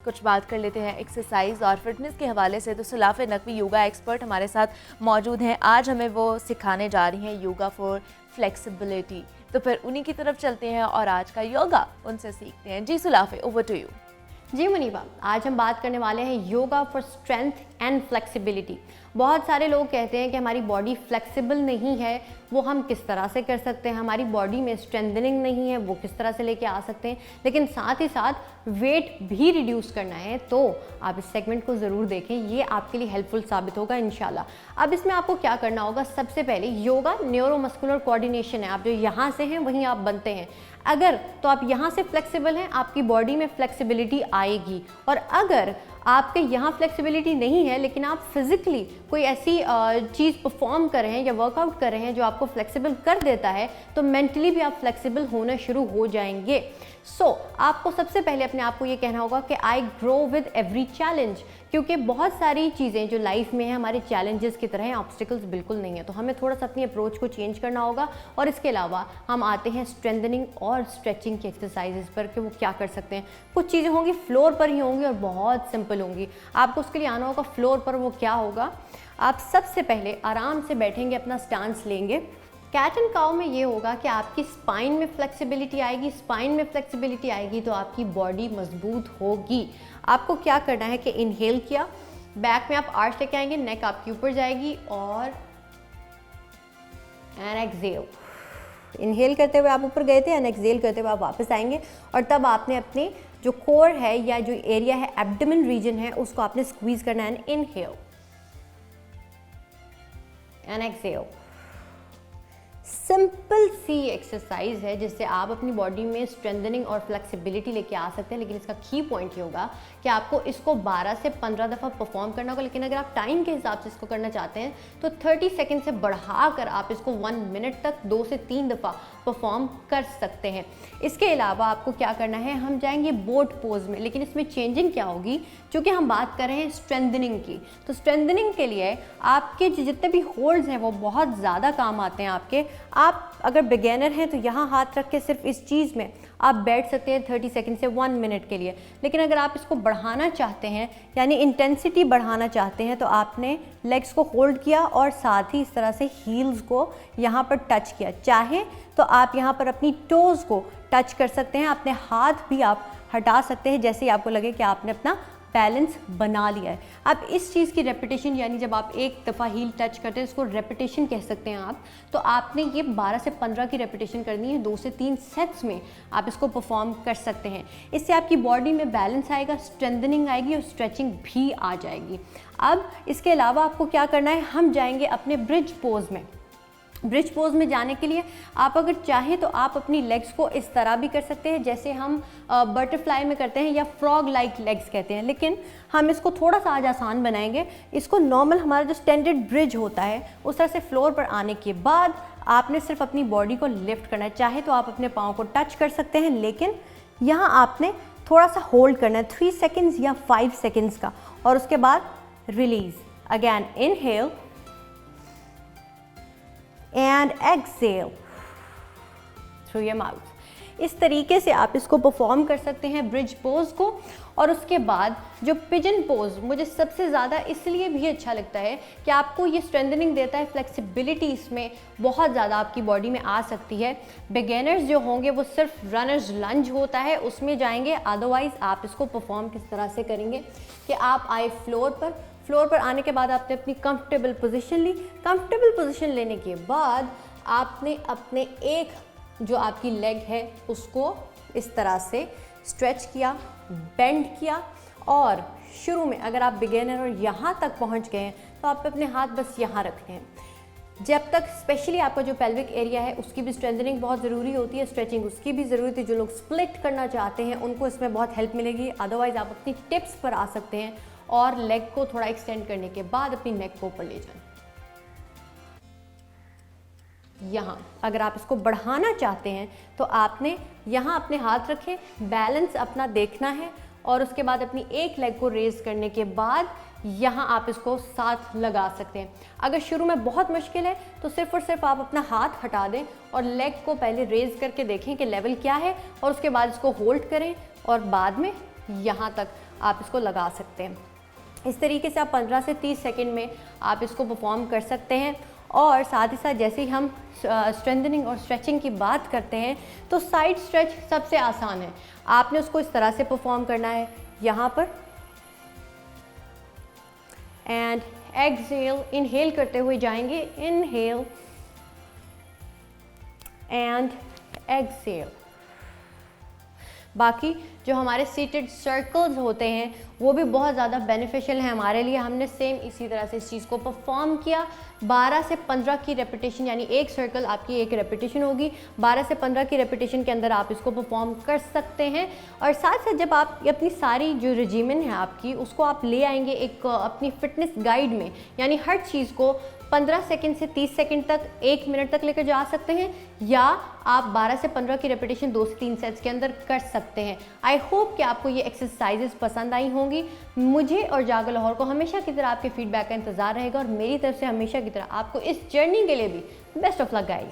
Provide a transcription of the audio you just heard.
कुछ बात कर लेते हैं एक्सरसाइज और फिटनेस के हवाले से। तो सलाफ़ नकवी योगा एक्सपर्ट हमारे साथ मौजूद हैं। आज हमें वो सिखाने जा रही हैं योगा फॉर फ्लेक्सिबिलिटी। तो फिर उन्हीं की तरफ चलते हैं और आज का योगा उनसे सीखते हैं। जी सलाफ़े, ओवर टू यू। जी मुनीबा, आज हम बात करने वाले हैं yoga for strength and flexibility. बहुत सारे लोग कहते हैं कि हमारी बॉडी फ्लेक्सिबल नहीं है, वो हम किस तरह से कर सकते हैं, हमारी बॉडी में स्ट्रेंथनिंग नहीं है, वो किस तरह से लेके आ सकते हैं। लेकिन साथ ही साथ वेट भी रिड्यूस करना है, तो आप इस सेगमेंट को ज़रूर देखें, ये आपके लिए हेल्पफुल साबित होगा इंशाल्लाह। अब इसमें आपको क्या करना होगा, सबसे पहले योगा न्यूरोमस्कुलर कोऑर्डिनेशन है। आप जो यहाँ से हैं वहीं आप बनते हैं। अगर तो आप यहाँ से फ्लेक्सिबल हैं, आपकी बॉडी में फ्लेक्सिबिलिटी आएगी। और अगर आपके यहाँ फ्लेक्सिबिलिटी नहीं है लेकिन आप फिज़िकली कोई ऐसी चीज़ परफॉर्म कर रहे हैं या वर्कआउट कर रहे हैं जो आपको फ्लेक्सिबल कर देता है, तो मेंटली भी आप फ्लेक्सिबल होना शुरू हो जाएंगे। आपको सबसे पहले अपने आप को ये कहना होगा कि I grow with every challenge, क्योंकि बहुत सारी चीज़ें जो लाइफ में हैं हमारे चैलेंजेस की तरह हैं, ऑब्स्टिकल्स बिल्कुल नहीं है। तो हमें थोड़ा सा अपनी अप्रोच को चेंज करना होगा। और इसके अलावा हम आते हैं स्ट्रेंथनिंग और स्ट्रेचिंग की एक्सरसाइजेस पर कि वो क्या कर सकते हैं। कुछ चीज़ें होंगी फ्लोर पर ही होंगी और बहुत सिंपल होंगी। आपको उसके लिए आना होगा फ्लोर पर। वो क्या होगा, आप सबसे पहले आराम से बैठेंगे, अपना स्टांस लेंगे। कैट एंड काउ में ये होगा कि आपकी स्पाइन में फ्लेक्सिबिलिटी आएगी। स्पाइन में फ्लेक्सिबिलिटी आएगी तो आपकी बॉडी मजबूत होगी। आपको क्या करना है कि इनहेल किया, बैक में आप आर्च लेके आएंगे, नेक आपके ऊपर जाएगी और एंड एक्सहेल। इनहेल करते हुए आप ऊपर गए थे, एंड एक्सहेल करते हुए आप वापस आएंगे। और तब आपने अपने जो कोर है या जो एरिया है, एब्डोमेन रीजन है, उसको आपने स्क्वीज करना है। Inhale and exhale. सिंपल सी एक्सरसाइज है जिससे आप अपनी बॉडी में स्ट्रेंथनिंग और फ्लेक्सिबिलिटी लेके आ सकते हैं। लेकिन इसका की पॉइंट ये होगा कि आपको इसको 12 से 15 दफ़ा परफॉर्म करना होगा। लेकिन अगर आप टाइम के हिसाब से इसको करना चाहते हैं तो 30 सेकंड से बढ़ाकर आप इसको 1 मिनट तक 2 से 3 दफ़ा परफॉर्म कर सकते हैं। इसके अलावा आपको क्या करना है, हम जाएंगे बोट पोज में। लेकिन इसमें चेंजिंग क्या होगी, क्योंकि हम बात कर रहे हैं स्ट्रेंथनिंग की। तो स्ट्रेंथनिंग के लिए आपके जितने भी होल्ड्स हैं वो बहुत ज़्यादा काम आते हैं आपके। आप अगर बिगेनर हैं तो यहाँ हाथ रख के सिर्फ इस चीज़ में आप बैठ सकते हैं 30 सेकंड से 1 मिनट के लिए। लेकिन अगर आप इसको बढ़ाना चाहते हैं, यानी इंटेंसिटी बढ़ाना चाहते हैं, तो आपने लेग्स को होल्ड किया और साथ ही इस तरह से हील्स को यहाँ पर टच किया। चाहे तो आप यहाँ पर अपनी टोज़ को टच कर सकते हैं, अपने हाथ भी आप हटा सकते हैं जैसे ही आपको लगे कि आपने अपना बैलेंस बना लिया है। अब इस चीज़ की रेपिटेशन, यानी जब आप एक दफ़ा हील टच करते हैं इसको रेपिटेशन कह सकते हैं आप। तो आपने ये 12 से 15 की रेपिटेशन करनी है। 2 से 3 सेट्स में आप इसको परफॉर्म कर सकते हैं। इससे आपकी बॉडी में बैलेंस आएगा, स्ट्रेंथनिंग आएगी और स्ट्रेचिंग भी आ जाएगी। अब इसके अलावा आपको क्या करना है, हम जाएंगे अपने ब्रिज पोज में। ब्रिज पोज में जाने के लिए आप अगर चाहें तो आप अपनी लेग्स को इस तरह भी कर सकते हैं जैसे हम बटरफ्लाई में करते हैं या फ्रॉग लाइक लेग्स कहते हैं। लेकिन हम इसको थोड़ा सा आज आसान बनाएंगे। इसको नॉर्मल हमारा जो स्टैंडर्ड ब्रिज होता है उस तरह से फ्लोर पर आने के बाद आपने सिर्फ अपनी बॉडी को लिफ्ट करना है। चाहे तो आप अपने पाँव को टच कर सकते हैं, लेकिन यहाँ आपने थोड़ा सा होल्ड करना है 3 सेकेंड्स या 5 सेकेंड्स का। और उसके बाद release. Again inhale and exhale through your mouth। इस तरीके से आप इसको परफॉर्म कर सकते हैं ब्रिज पोज को। और उसके बाद जो पिजन पोज मुझे सबसे ज़्यादा इसलिए भी अच्छा लगता है कि आपको ये स्ट्रेंथनिंग देता है, फ्लेक्सिबिलिटी इसमें बहुत ज़्यादा आपकी बॉडी में आ सकती है। बिगेनर्स जो होंगे वो सिर्फ रनर्स लंज होता है उसमें जाएंगे। अदरवाइज़ आप इसको परफॉर्म किस तरह से करेंगे कि आप आए फ्लोर पर आने के बाद आपने अपनी कंफर्टेबल पोजीशन ली। कंफर्टेबल पोजीशन लेने के बाद आपने अपने एक जो आपकी लेग है उसको इस तरह से स्ट्रेच किया, बेंड किया। और शुरू में अगर आप बिगिनर और यहाँ तक पहुँच गए हैं तो आप अपने हाथ बस यहाँ रखने हैं। जब तक स्पेशली आपका जो पेल्विक एरिया है उसकी भी स्ट्रेंथनिंग बहुत ज़रूरी होती है, स्ट्रेचिंग उसकी भी ज़रूरी होती है। जो लोग स्प्लिट करना चाहते हैं उनको इसमें बहुत हेल्प मिलेगी। अदरवाइज़ आप अपनी टिप्स पर आ सकते हैं और लेग को थोड़ा एक्सटेंड करने के बाद अपनी नेक को ऊपर ले जाएं। यहाँ अगर आप इसको बढ़ाना चाहते हैं तो आपने यहाँ अपने हाथ रखे, बैलेंस अपना देखना है और उसके बाद अपनी एक लेग को रेज करने के बाद यहाँ आप इसको साथ लगा सकते हैं। अगर शुरू में बहुत मुश्किल है तो सिर्फ और सिर्फ आप अपना हाथ हटा दें और लेग को पहले रेज करके देखें कि लेवल क्या है और उसके बाद इसको होल्ड करें और बाद में यहाँ तक आप इसको लगा सकते हैं। इस तरीके से आप 15 से 30 सेकंड में आप इसको परफॉर्म कर सकते हैं। और साथ ही साथ जैसे ही हम स्ट्रेंथनिंग और स्ट्रेचिंग की बात करते हैं तो साइड स्ट्रेच सबसे आसान है। आपने उसको इस तरह से परफॉर्म करना है, यहाँ पर एंड एक्सहेल, इनहेल करते हुए जाएंगे, इनहेल एंड एक्सहेल। बाकी जो हमारे सीटेड सर्कल्स होते हैं वो भी बहुत ज़्यादा बेनिफिशियल हैं हमारे लिए। हमने सेम इसी तरह से इस चीज़ को परफॉर्म किया। 12 से 15 की रेपिटेशन, यानी एक सर्कल आपकी एक रेपिटेशन होगी। 12 से 15 की रेपिटेशन के अंदर आप इसको परफॉर्म कर सकते हैं। और साथ साथ जब आप अपनी सारी जो रेजिमेंट है आपकी, उसको आप ले आएंगे एक अपनी फिटनेस गाइड में, यानी हर चीज़ को 15 सेकंड से 30 सेकंड तक, 1 मिनट तक लेकर जा सकते हैं, या आप 12 से 15 की रेपिटेशन 2 से 3 सेट्स के अंदर कर सकते हैं। आई होप कि आपको ये एक्सरसाइजेस पसंद आई होंगी। मुझे और जागो लाहौर को हमेशा की तरह आपके फीडबैक का इंतजार रहेगा, और मेरी तरफ से हमेशा की तरह आपको इस जर्नी के लिए भी बेस्ट ऑफ लक गाइस।